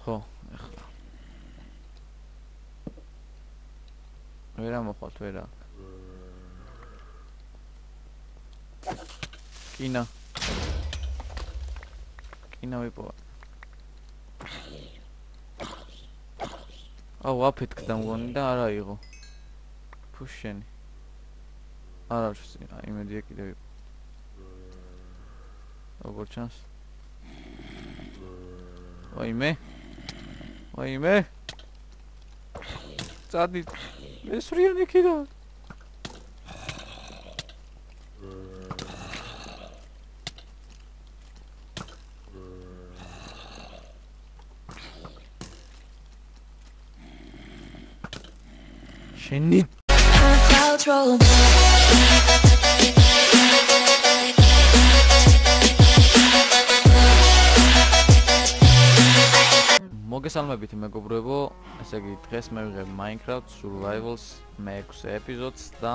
ხო, ეხლა. ვერა მოხვალთ, ვერა. კინა. კინა ვიპოვა. აუ, აფეთქდა მგონი და არა იღო. ფუშენი. არა, იმედია კიდევ იყო. როგორ ჩანს? ვაიმე. წადი. ესვრიან იქიდან. შენი მოგესალმებით მეგობრებო, ესე იგი დღეს მე ვიღებ Minecraft Survivals მე-6 ეპიზოდს და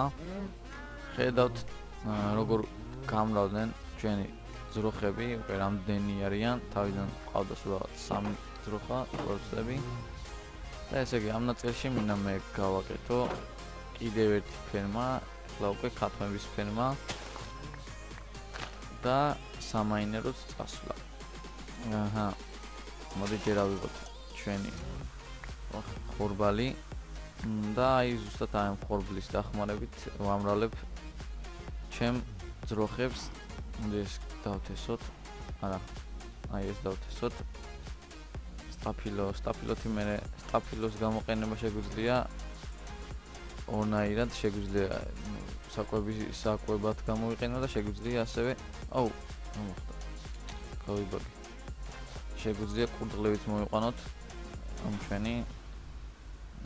ხედავთ როგორ გამრავლდნენ ჩვენი ძროხები, უკვე რამდენი არიან, თავიდან ყავდა სულ რაღაც 3 ძროხა, პროცესები. და ესე იგი ამ ნაწილში მინდა მე გავაკეთო კიდევ ერთი ფერმა, ახლა უკვე ქათმების ფერმა და სამაინეროც წასვლა. აჰა. მოდი ჯერ ავიღოთ ჩვენი ხორბალი და აი ზუსტად ამ ხორბლის დახმარებით ვამრავლებ ჩემ ძროხებს. მოდი ეს დავთესოთ. არა. აი ეს დავთესოთ. სტაფილოთი მე სტაფილოს გამოყენება შეგვიძლია ორნაირად, შეგვიძლია საკვებად გამოვიყენო და შეგვიძლია ასევე აუ მოხდა გავიბაგი შეგვიძლია კურდღლებით მოვიყვანოთ ამ ჩვენი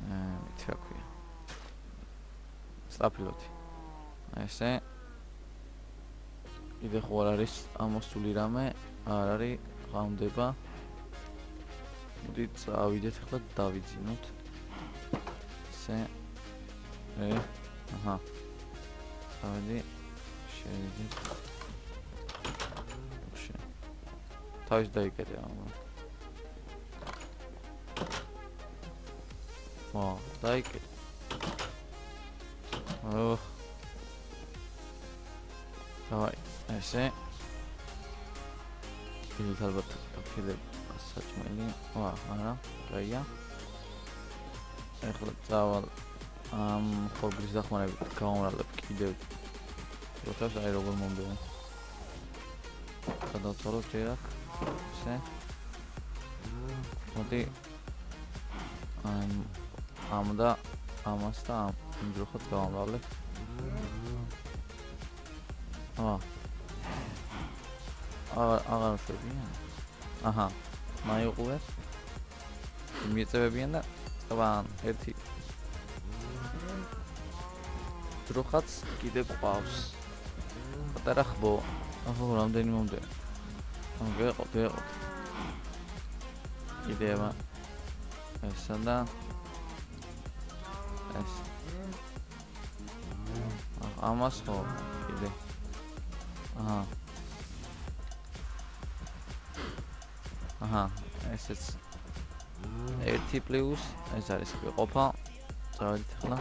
რა ქვია სტაფილოთი. ესე კიდე ხო არ არის ამოსული რამე, არ არის ყავდება. მოდით წავიდეთ ახლა დავიძინოთ. ესე აჰა. წავედი. შევიდეთ. თავის დაიკეთე ამ. დაიკეთე. დავაი, ესე. ფილთ ალბათ ფილტ საჭმელი. არა, კაია. ახლა წავალ ამ ხორბლის დახმარებით გავამრავლებ კიდევ როთას აი როგორ მომდეო. გადავწოლო ჯერ აქ. ესე. მოდი ამ და ამას და ამ ძროხად გავამრავლებ. აღარ შვებიან. აჰა. მაიყვეს. მიეწევებიან და წვან ერთი ძროხაც კიდე ყავს. პატარა ხბო. აჰა, რამდენი მომდე. ვეყოთ. იდეა. ესა და ეს. ამას ხო კიდე. აჰა, ესეც 1 პლუს ეს არის ყოფა. წავედით ახლა.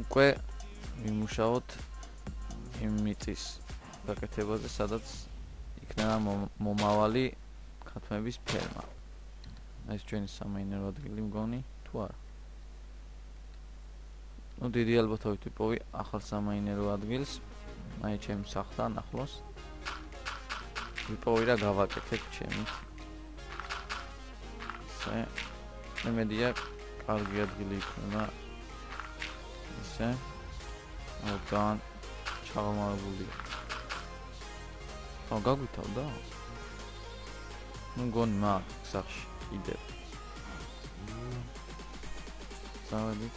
უკვე ვიმუშაოთ იმ მიწის გაკეთებაზე, სადაც იქნება მომავალი ქათმების ფერმა. ეს ჩვენი სამაინერო ადგილი მგონი თუ არა. ნუ დიდი ალბათობით ვიპოვი ახალ სამაინერო ადგილს. აი ჩემ სახლთან ახლოს. ვიპოვი რა გავაკეთებ ჩემით. ესე იმედია კარგი ადგილი იქნება. ესე ძალიან ჩაღრმავებულია. გაგვითავდა? ნუ გონი მაქვს სახში კიდევ. წავედით.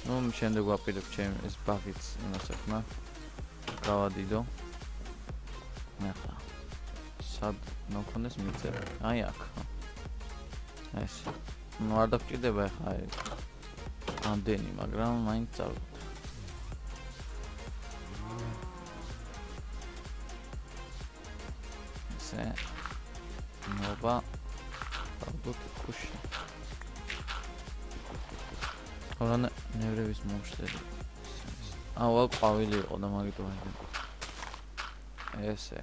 ნუ შემდეგ ვაპირებ ჩემ ეს ბაგიც იმასაკმა. გავადიდო. ახლა სად მქონდეს მიწები? აი აქ. ეს. ნუ არ დაგჭირდება ახლა ეს. ამდენი, მაგრამ მაინც წავიდეთ. ესე. ნობა. ალბათ ქუში. ორანა ნევრების მომშლელი. აუ ყვავილი იყო და მაგით ვარდი. ესე.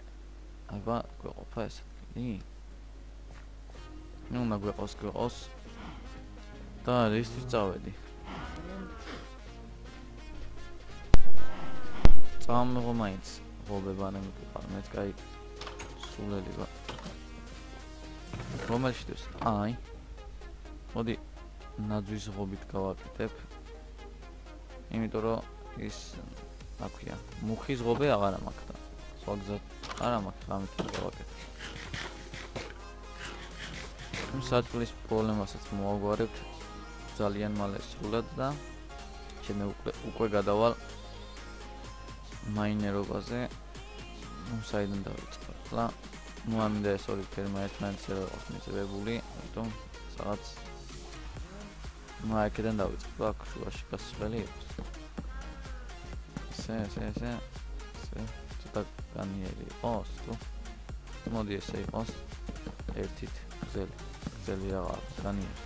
აბა გვეყოფა ეს ადგილი. ნუ გვეყოს. და რისთვის წავედი? წამიღო მაინც ღობებანი მიყარ მეც კაი სულელი ვარ. რომელში დევს? აი. მოდი ნაძვის ღობით გავაკეთებ. იმიტომ რომ ის აქვია. მუხის ღობე აღარ მაქვს და სხვა გზად არა მაქვს ამით გავაკეთებ. საწყლის პრობლემასაც მოვაგვარებთ ძალიან მალე სრულად და ჩემი უკვე გადავალ მაინერობაზე. საიდან დავიწყო? ახლა მოამინდა ეს ორი ფერმა ერთმანეთს ერაყოს მიწებებული, ამიტომ სადაც აქედან დავიწყო, აქ შუაში გასასვლელი აქვს. ესე ცოტა განიერი იყოს თუ მოდი ესე იყოს ერთით გზელი რაღაც განიერი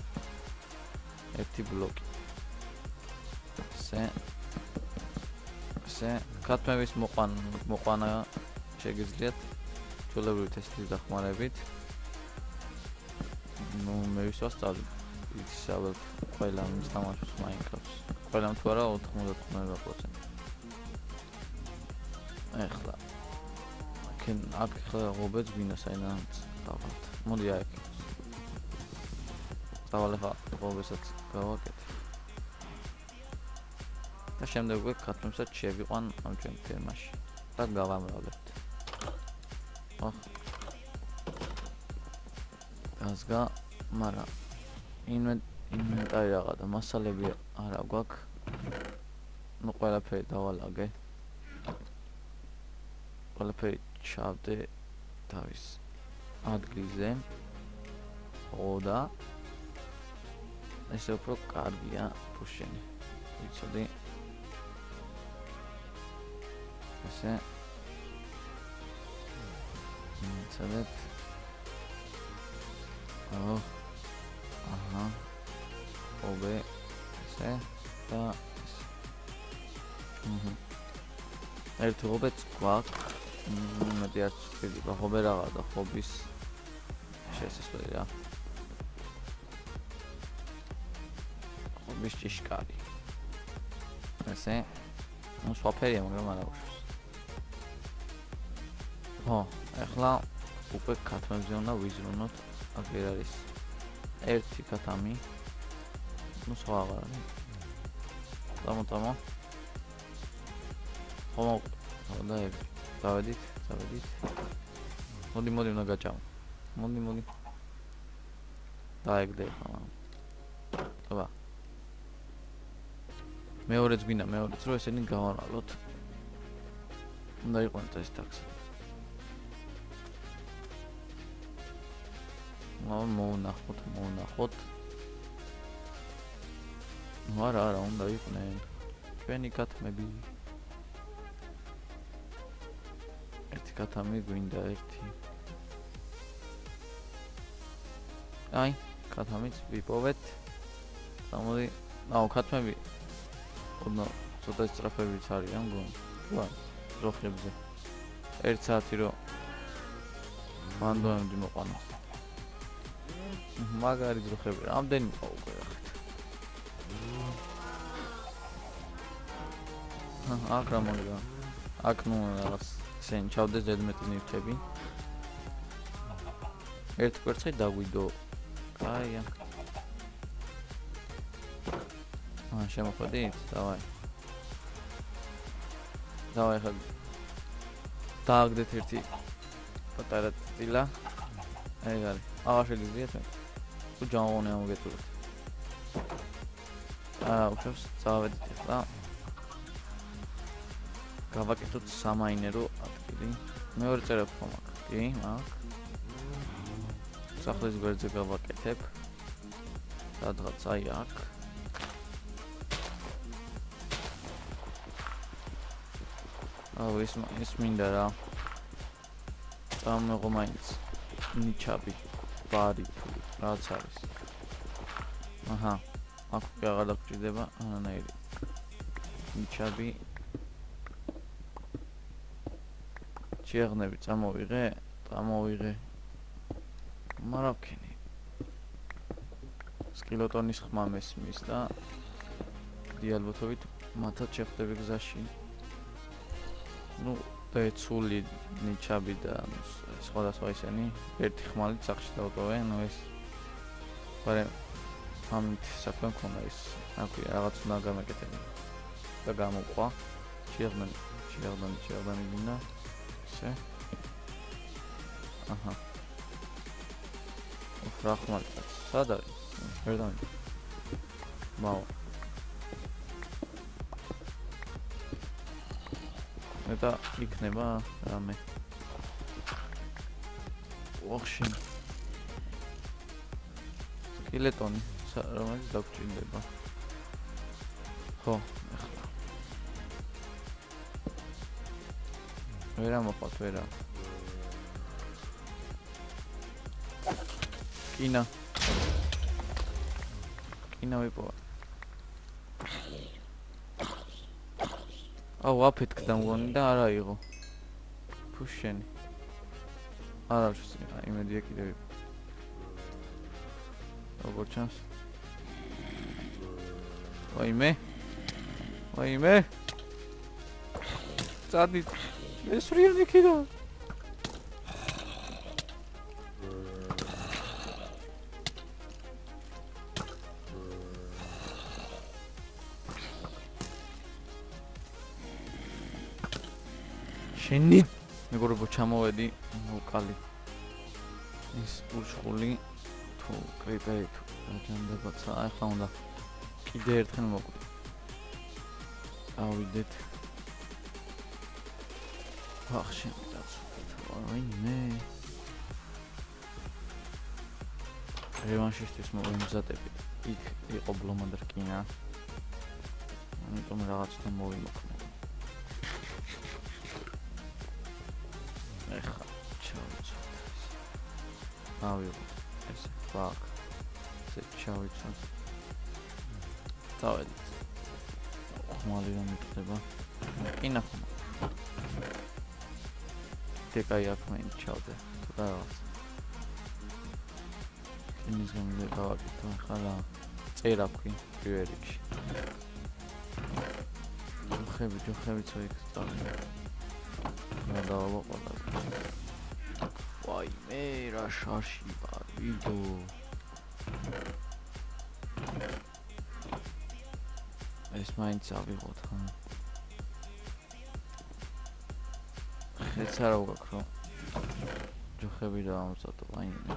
ერთი ბლოკი ესე კათმების მოყვანა შეგიძლიათ ჩვეულებრივი თესტის დახმარებით. ნუ მე ვისვასწავლებ ისავალ ყველა ის თამაშობს Minecraft-ს. ყველამ თუ არა 99%. ეხლა აქ ხლა ღობეც გვინდა საინანც დავართ. მოდი აქ. დავალე ხა ღობესაც გავაკეთე. და შემდეგ უკვე კათმებსაც შევიყვან ამ ჩვენ ფერმაში და გავამრავლებთ. ახ გასგა მარა ინვენტარი რაღა და მასალები არა გვაქვს. ნუ ყველაფერი დავალაგე. ყველაფერი ჩავდე თავის ადგილზე. და ესე უფრო კარგია ფუშენი. ვიცოდი. ესე ცადეთ. აჰა. ობე ესე და ესე. ერთი ღობეც გვაქვს. მეტი არც ვიყიდება ღობე რაღა და ღობის შესასვლელი რა. ღობის ჭიშკარი. ესე. ნუ სხვა ფერია, მაგრამ არა უშავს. ეხლა უკვე კათმებზე უნდა ვიზრუნოთ. აქ ვერ არის ერთი კათამი. ნუ სხვა აღარ არის. დამოტამა. და ეგ დავედით. მოდი უნდა გაჭამ. მოდი. დაეგდე ხა. აბა. მეორეც გვინდა, მეორეც რომ ესენი გავავალოთ. უნდა იყვანოთ ეს ტაქსი. მოუნახოთ. არა, უნდა იყვნენ. ჩვენი კათმები. ერთი კათამი გვინდა ერთი. აი, კათამიც ვიპოვეთ. გამოდი, კათმები. ცოტა სწრაფებიც არიან გონი. ძროხებზე. 1 საათი რომ მანდოემდი მოყვანა. მაგარი ძროხები, რამდენი მყავ უკვე ახეთ. აქ რა მოგდა. აქ ნუ რაღაც ისინი ჩავდეს ზედმეტი ნივთები. ერთ კვერცხი დაგვიდო. კაია. შემოხვედით? დავაი ხა. დააგდეთ ერთი პატარა წილა. ეგ არის. აღარ შეგიძლიათ მე. თუ ჯამოვანე ამოგეწურეთ. უშავს წავედით ახლა. გავაკეთოთ სამაინერო ადგილი. მეორე წერა ხო მაქვს? კი, მაქვს. სახლის გვერდზე გავაკეთებ. სადღაც აი აქ. ის მინდა რა. წამიღო მაინც ნიჩაბი, ბარი, რაც არის. აჰა. აქ კი აღარ დაგჭირდება არანაირი. ნიჩაბი. შეღნები წამოვიღე? წამოვიღე. მარაკენი. სკილოტონის ხმა მესმის და დიალბოთობით მათაც შეხვდები გზაში. ნუ დეცული ნიჩაბი და სხვადასხვა ისენი ერთი ხმალით სახში დავტოვენ, ნუ ეს მაგრამ ამით საქმე მქონდა ის აქვე რაღაც უნდა გამეკეთებინა და გამოყვა შეღდანი გინდა ისე აჰა რა ხმალი სად არის ვერ დავინდა მაო და იქნება რამე ოხში სკილეტონი რომელიც დაგჭირდება ხო ახლა ვერა მოყავთ ვერა კინა ვიპოვა აუ აფეთქდა მგონი და არა იღო ფუშენი არა იმედია კიდევ როგორ ჩანს ვაიმე წადი ესვრიანი კიდე შენი მეგობრებო ჩამოვედი უკალი ის ურჩხული თუ კრიპერი თუ რაჯანდებაცა ახლა უნდა კიდე ერთხელ მოკვდი ავიდეთ ახში ვაიმე რევანშისტის მოვიმზადებით იქ იყო ბლომად რკინა ამიტომ რაღაცა მოვიმოქმე ეხა ჩავიცოთ ავიღო ეს ფაკ ეს ჩავიცოთ დავედით ხმალი რომ მიყდება კინა ხმა დეკაი აქ მე ჩავდე რაღაც კინის გამზე გავაკეთო ახლა წერა ქვი პირველ რიგში ჯოხები წოიქ წავიდე დავაყოლა ვაიმე რა შაში ვიდო ეს მაინც ავიღოთ ხა ხეც არა ვგაქ რომ ჯოხები დავამზადო ვაიმე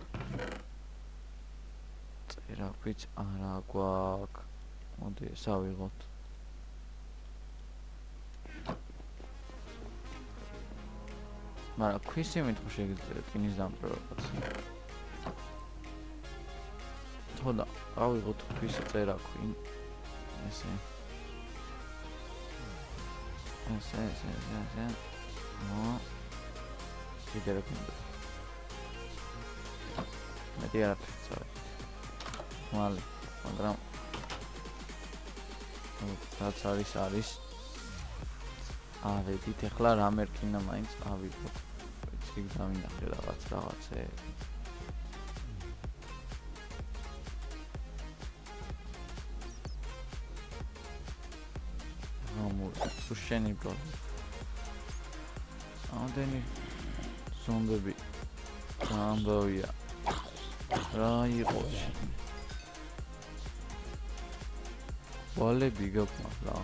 წერაქვიც არა გვაქვს მოდი ეს ავიღოთ მაგრამ ქვის იმით შეიძლება კინის დამწერლობაც თოდა ავიღოთ ქვის წერაქვი ესე კიდე რა გინდა მეტი არაფერი წავედი მალე მაგრამ რაც არის ავედით ახლა რა მერკინა მაინც ავიღოთ იქ დავინახე რაღაცე შენი პრობლემა ამდენი ზომბები ამბავია რა იყო შენი ვალები გაქვს რა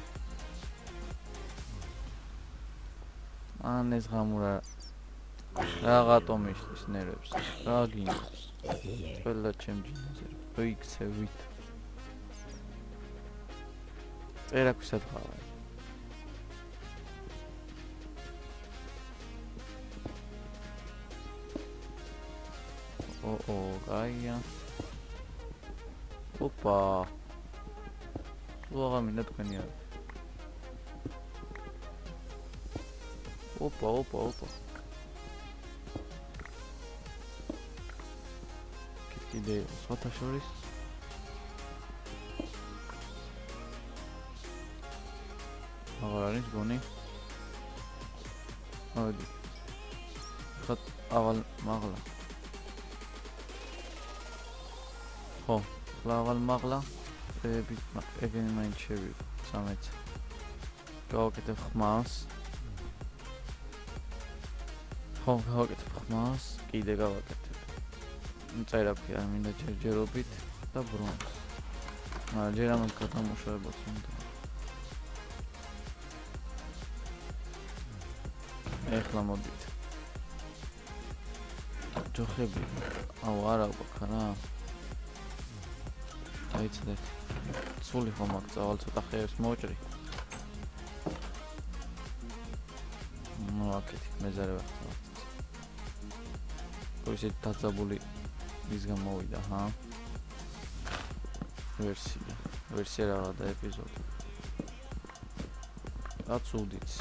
ან ეს გამურა რაღაცო მიშლის ნერვებს რა გინდა ყველა ჩემჯინაზე ვიქცევით წერაქვისად ხარ გაია ოპა ლუღა მინდა თქვენი არის ოპა კიდე სხვათა შორის აღარ არის გონი მოდი ხოთ ავალ მაღლა ხო ავალ მაღლა ეგენი მაინც შევიღო 13 გავაკეთებ ხმას ხო გავაკეთებ ხმას კიდე გავაკეთებ წერაფი არ მინდა ჯერჯერობით და ბრონს ჯერ ამას გადამუშავებაც უნდა ეხლა მოდით ჯოხები აუ არა გვაქვს რა აიცადეთ სული ხომ აქ წავალ ცოტა ხეებს მოჭრი აქეთ მეზარე ვახტავ ისეთ დაძაბული ის გამოვიდა ჰა ვერსია რა და ეპიზოდი რაც უდიც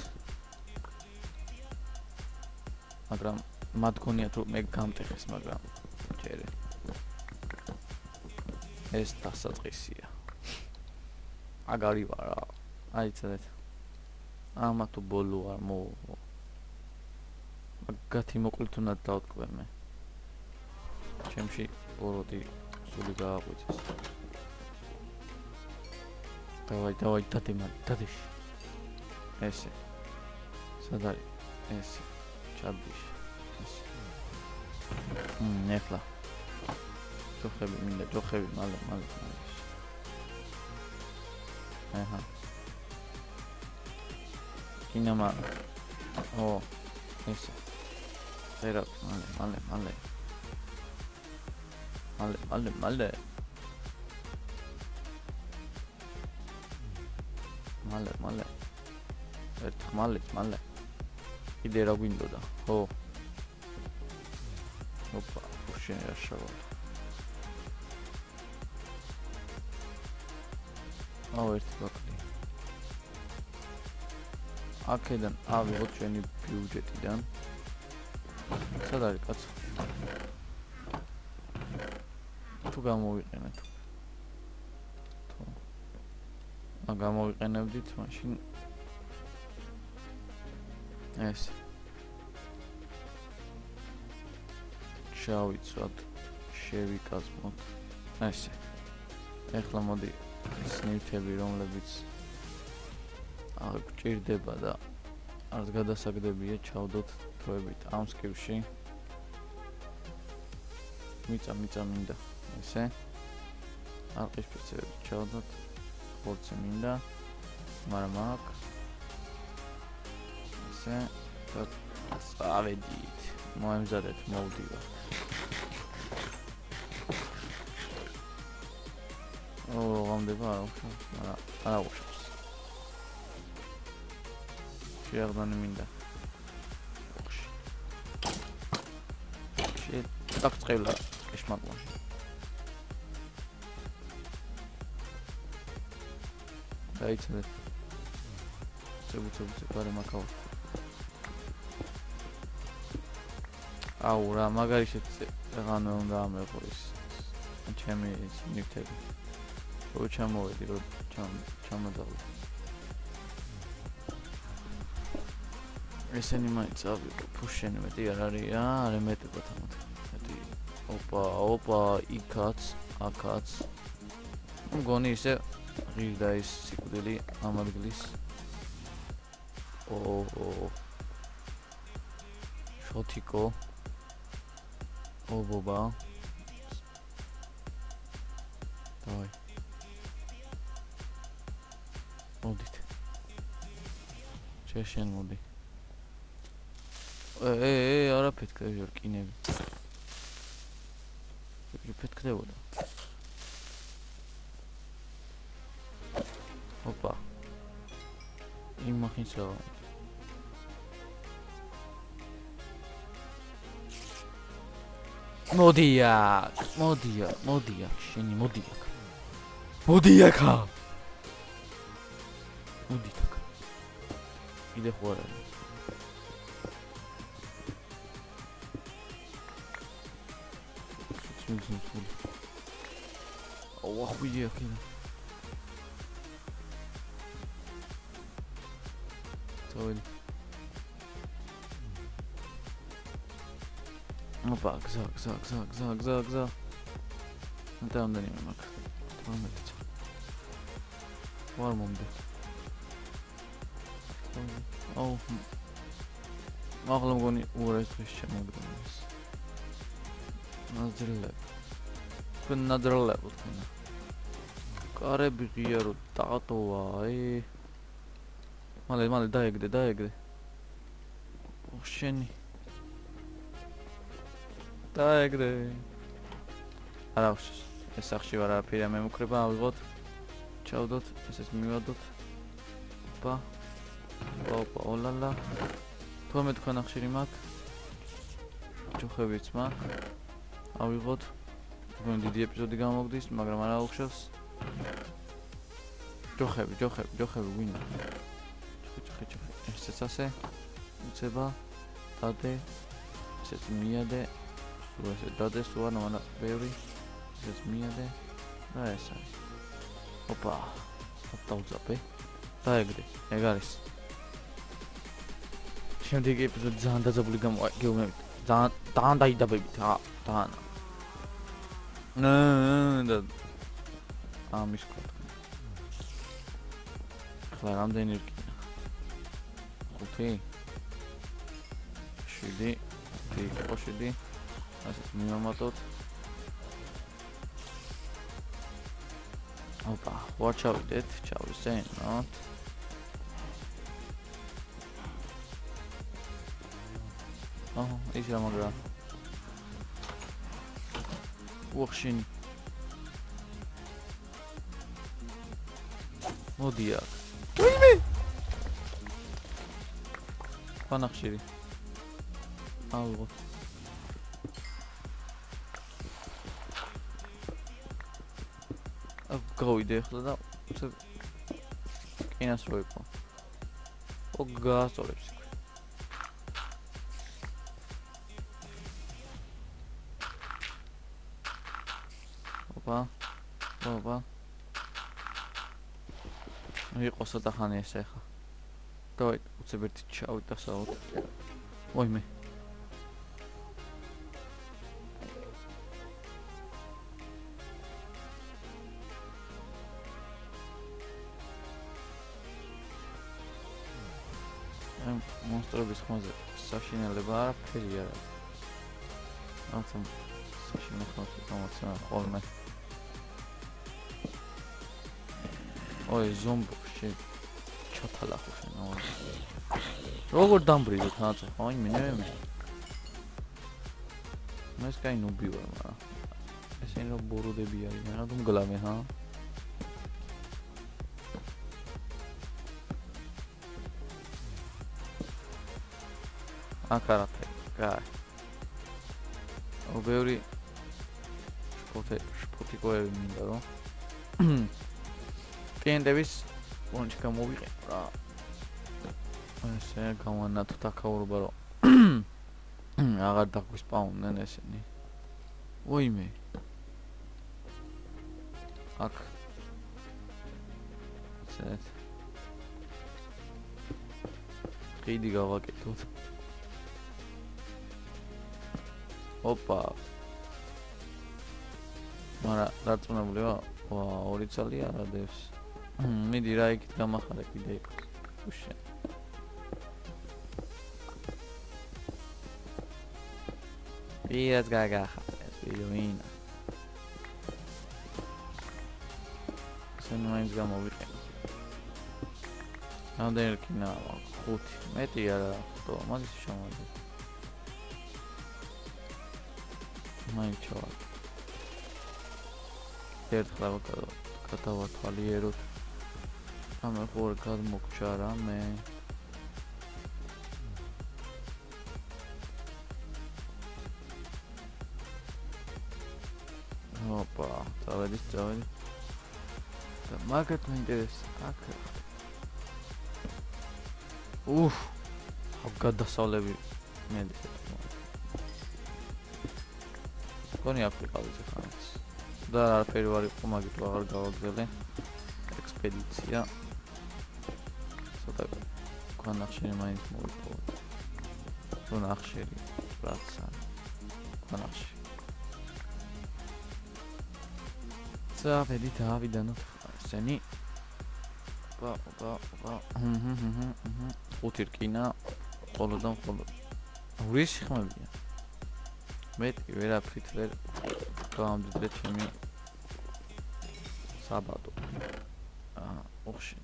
მაგრამ მათ გონიათ რომ მე გამტეხეს მაგრამ ჯერე ეს დასაწყისია აგარი ვარ რა აიცადეთ ამა თუ ბოლო არ მოვა გათი მოყლით უნდა დავტყვე მე ჩემში ოროდი სული გააღვიძეს დავაი დადეში ესე სად არის ესე ჩაბიში ესე ეხლა ჯოხები მინდა ჯოხები მალე აჰა კინომა ო ესე წერა მალე ერთ ხმალით მალე კიდე რა გვინდოდა ხო ოპა უშენ რა შავა აუ ერთი ბაკლი აქედან ავიღოთ ჩვენი ბიუჯეტიდან სად არის კაცო თუ გამოვიყენეთ თუ გამოვიყენებდით მაშინ ეს შევიცვათ შევიკაზმოთ ესე ეხლა მოდი ეს ნივთები რომლებიც გჭირდება და არც გადასაგდებია ჩავდოთ თვეებით ამ სკივში მიწა მინდა ესე არყის ფიცები ჩავდოთ ხორცი მინდა მაგრამ აქ ესე და ავედით მოემზადეთ მოვდივარ ო რამდენი არა უშვებს შეაღდანი მინდა так წევლა ეშმაკმაში დაიცადეთ წებუცებუცე პარე მაკავა აუ რა მაგარი შეცე რაღაცა უნდა ამეყო ის ჩემი ნივთები რო ჩამოვედი რო ჩამოდავლე ესენი მაინც ავიღო ფუშენი მეტი არ არის რა არ ემეტება თამათ მეტი ოპა იქაც აქაც მგონი ისე ღირდა ის სიკვდილი ამ ადგილის ო შოთიკო ობობა დავაი მოდით შენ მოდი არა პეთქე ჯორკინები პეთქდებოდა ოპა იმახინსა მოდია შენი მოდიაკა იდე ხო არა სულ. აუახუია ხინა. წავედი. ოპა, გზა. და ამდენიმე მაქვს. 12 ვარ მომდე. აუ. ახლა მგონი უარეს დღეს შემოგდენს. Another level. კარები ღიარო დატოვა, აი. მალე დაეგდე. შენი. დაეგდე. არა, ეს სახში ვარ არაფერი მემუქრება, ავიღოთ. ჩავდოთ, ესეც მივადოთ. ოპა, ოლალა. თორმეტ ხანა ხშირი მაქვს. ჯოხებიც მაქვს. ავიღოთ. დიდი ეპიზოდი გამოგდის, მაგრამ არა უხშავს. ჯოხები, ვინა. ჯოხი. ესეც ასე. უცება. დადე. ესეც მიადე. სულ ესე დადე, სულ არა, მაგრამ ბევრი. ესეც მიადე. და ეს არის. ოპა. დავძაბე. დაეგდე. ეგ არის. შემდეგი ეპიზოდი ძალიან დაძაბული გეუბნებით. ძალიან დაიდაბებით, ძალიან. და ამის კოთ. ხლა რამდენი რკინა? 5 7 7 ასეთ მივამატოთ. ოპა, ვარ ჩავიდეთ, ჩავიზენოთ. აჰა, ის რა მაგრა. უხშინი. მოდი აქ. ვიმე! ფანახშირი. აუ. გავიდე ახლა და კინას როიყო. გასწორებს იქ. ოპა. იყო სათახანი ეს ახლა. დავაი, უცებ ერთი ჩავით დასავლოთ. ვაიმე. მონსტრების ხმაზე საშინელება არაფერი არა. ამიტომ საშინელებას გამოცემა ხოლმე. ой, зомбо, shit. ჩათალახო შენ. როგორ დამბრიდოთ ნაცო? აი მე. მას კაი ნუბი ვარ, მაგრამ ესენი რო ბოროდები არიან, რა თუმგლავე, ჰა? აკარაფე, კაი. ობეური შპოტიკოები მინდა რომ კლიენტების პონჩი გამოვიყენ რა. ესე გამანათო თაკაურობა რომ აღარ დაგვისპაუნდნენ ესენი. ვაიმე. აქ. ზეთ. ყიდი გავაკეთოთ. ოპა. მარა დაწუნებულია. ვა, 2 წელი არა დევს. მიდი რა იქით გამახარე კიდე იქ. უშენ. ვიაც გაგახარე ეს ვიდეოინა. სენმაინს გამოვიყენ. რამდენი რკინა აქვს? 5. მეტი არა, ხო, მაგის შემოვიდა. მაინჩო. ერთხელ გადავათვალიეროთ. ამერ ხوار გადმოგჩა რამე. ოპა, წავედი. და მაგათ მეინტერესებს აქ. გადასავლები მედის. მგონი აქ ვიყავით ხანს. და არაფერი ვარ იყო, მაგით აღარ გავაგზავნე ექსპედიცია. ცოტა ქვანახშირი მაინც მოვიპოვე. თუ ნახშირი რაცა. ქვანახშირი. წავედით ავიდანო ესენი. ვა. ხუთი რკინა ყოლოდან ყოლოდ. ურიში ხმებია. მეტი ვერაფრით ვერ გავამდიდრე ჩემი საბადო. ოხში.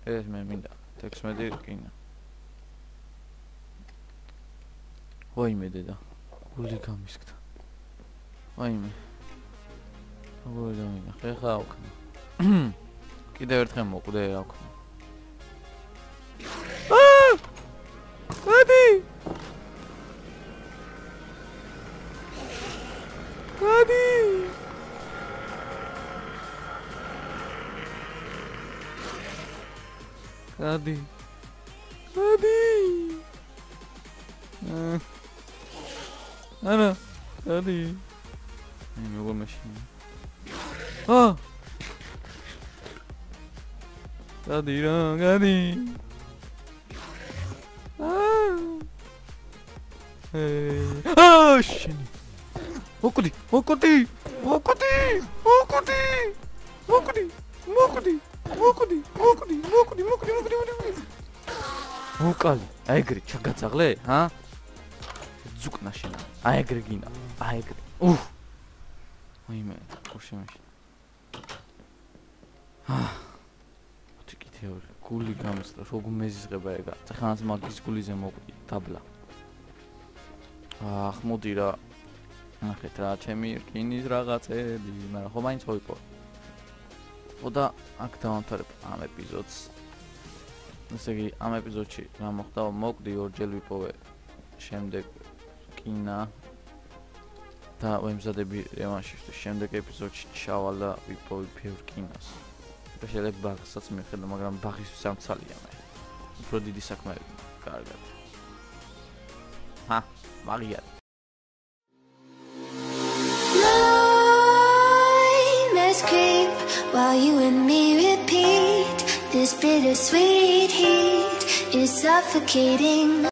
ეს მე მინდა 16 რკინა. ვაიმე დედა. გული გამისკდა. ვაიმე. გული გამიგა. ხეხა აუქნა. კიდევ ერთხელ მოკვდე აუქნა. გადი! გადი! გადი! გადი! ანა, გადი! მეგონა მაშინ. გადი რა, გადი! შენი მოკვდი მოკალი აიგრი ჩაგაწაღლე ზუკნა შენა აიგრი გინა აიგრი ვაიმე ოშემაში თეორი გული გამოსდა როგორ მეზიზღება ეგა ხანს მაგის გულიზე მოკვდი დაბლა მოდი რა ნახეთ რა ჩემი რკინის რაღაცები მაგრამ ხო მაინც ვიპოვე ხოდა აქ დავამთავრებ ამ ეპიზოდს ესე იგი ამ ეპიზოდში რა მოხდა მოკვდი ორჯერ ვიპოვე შემდეგ რკინა და ვემზადები რევანშისთვის შემდეგ ეპიზოდში ჩავალ და ვიპოვე ბევრ რკინას შეიძლება ბაღსაც მიხედა, მაგრამ ბაღისთვის ამცალია მე. უფრო დიდი საქმეები კარგად. მაგია. Let's creep while you and me repeat. This bittersweet heat is suffocating.